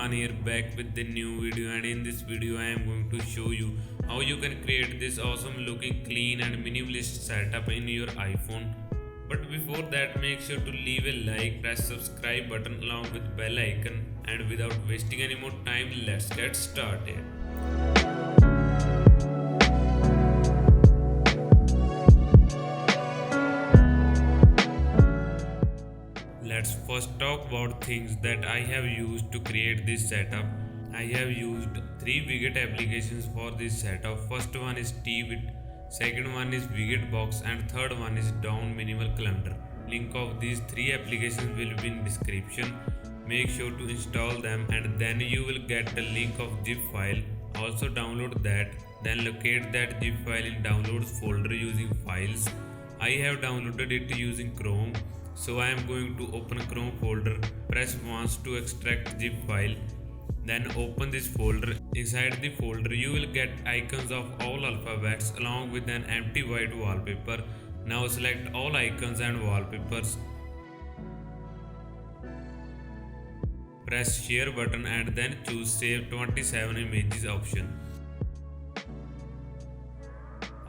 Farhan here, back with the new video, and in this video I am going to show you how you can create this awesome looking clean and minimalist setup in your iPhone. But before that, make sure to leave a like, press subscribe button along with bell icon, and without wasting any more time, let's get started. Let's first talk about things that I have used to create this setup. I have used 3 Widget applications for this setup. First one is Twit, second one is Widgetbox, and third one is Down Minimal Calendar. Link of these 3 applications will be in description. Make sure to install them and then you will get the link of zip file. Also download that, then locate that zip file in downloads folder using files. I have downloaded it using Chrome. So I am going to open Chrome folder, press once to extract zip file, then open this folder. Inside the folder you will get icons of all alphabets along with an empty white wallpaper. Now select all icons and wallpapers. Press share button and then choose save 27 images option.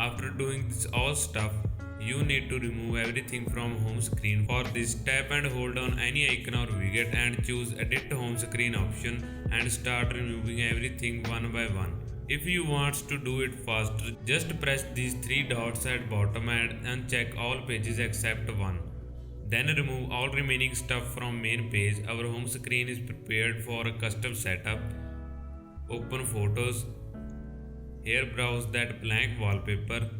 After doing this all stuff, you need to remove everything from home screen. For this, tap and hold on any icon or widget and choose edit home screen option and start removing everything one by one. If you want to do it faster, just press these 3 dots at bottom and uncheck all pages except one. Then remove all remaining stuff from main page. Our home screen is prepared for a custom setup. Open photos. Here browse that blank wallpaper.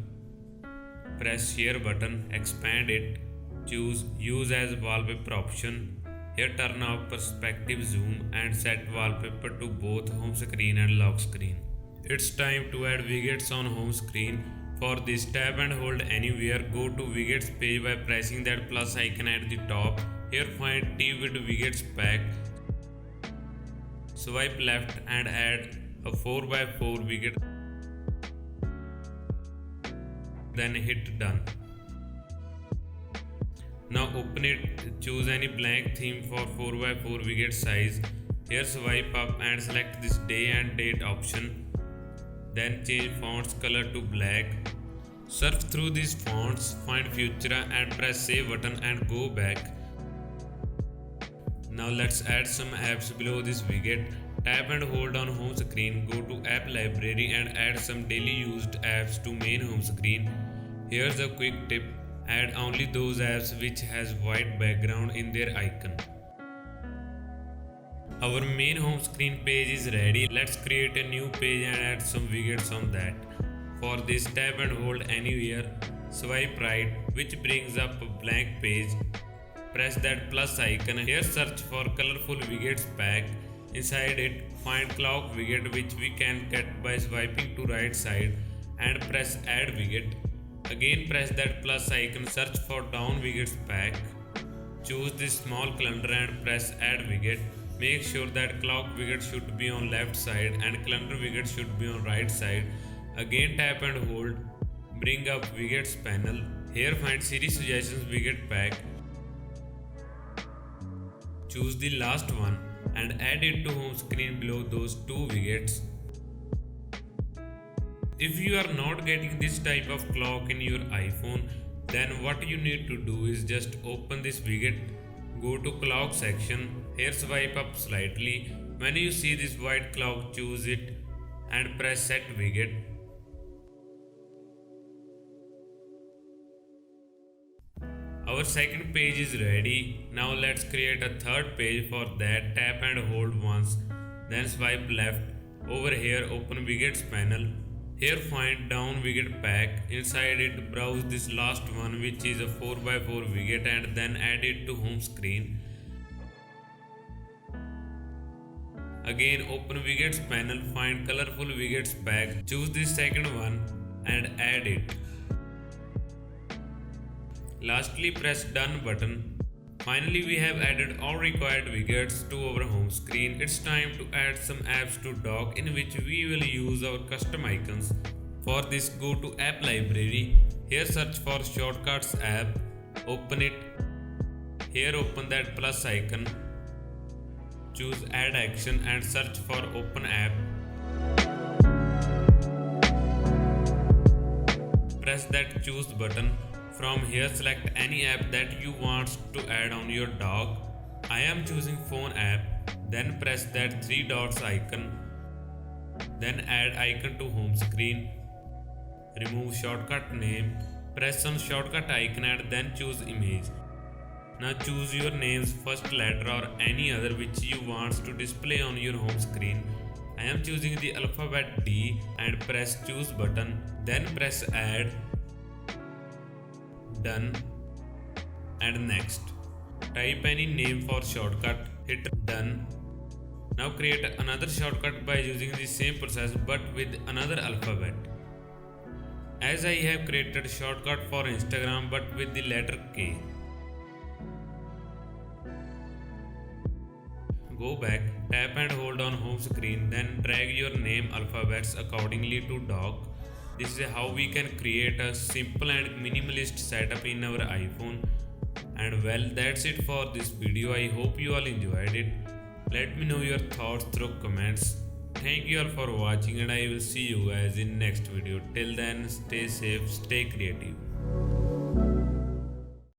Press share button, expand it, choose use as wallpaper option. Here turn off perspective zoom and set wallpaper to both home screen and lock screen. It's time to add widgets on home screen. For this, tap and hold anywhere. Go to widgets page by pressing that plus icon at the top. Here find Twit widgets pack. Swipe left and add a 4x4 widget. Then hit done. Now open it, choose any blank theme for 4x4 widget size. Here swipe up and select this day and date option. Then change fonts color to black. Surf through these fonts, find Futura and press save button and go back. Now let's add some apps below this widget. Tap and hold on home screen, go to app library and add some daily used apps to main home screen. Here's a quick tip, add only those apps which has white background in their icon. Our main home screen page is ready. Let's create a new page and add some widgets on that. For this, tap and hold anywhere, swipe right, which brings up a blank page. Press that plus icon. Here search for colorful widgets pack. Inside it, find clock widget which we can get by swiping to right side and press add widget. Again press that plus icon, search for down widgets pack. Choose this small calendar and press add widget. Make sure that clock widget should be on left side and calendar widget should be on right side. Again tap and hold, bring up widgets panel. Here find Siri suggestions widget pack. Choose the last one and add it to home screen below those 2 widgets. If you are not getting this type of clock in your iPhone, then what you need to do is just open this widget, go to clock section, here swipe up slightly. When you see this white clock, choose it and press set widget. Our second page is ready. Now let's create a third page. For that, tap and hold once, then swipe left. Over here, open widgets panel. Here find down widget pack. Inside it, browse this last one which is a 4x4 widget and then add it to home screen. Again open widgets panel, find colorful widgets pack. Choose this second one and add it. Lastly press done button. Finally, we have added all required widgets to our home screen. It's time to add some apps to dock in which we will use our custom icons. For this, go to app library. Here search for shortcuts app. Open it. Here open that plus icon. choose add action and search for open app. Press that choose button. From here select any app that you want to add on your dog. I am choosing phone app. Then press that three dots icon. Then add icon to home screen. Remove shortcut name. Press on shortcut icon and then choose image. Now choose your name's first letter or any other which you want to display on your home screen. I am choosing the alphabet D and press choose button. Then press add, done and next. Type any name for shortcut, hit done. Now create another shortcut by using the same process but with another alphabet. As I have created shortcut for Instagram but with the letter K. Go back, tap and hold on home screen, then drag your name alphabets accordingly to dog. This is how we can create a simple and minimalist setup in our iPhone. And well, that's it for this video. I hope you all enjoyed it. Let me know your thoughts through comments. Thank you all for watching and I will see you guys in next video. Till then, stay safe, stay creative.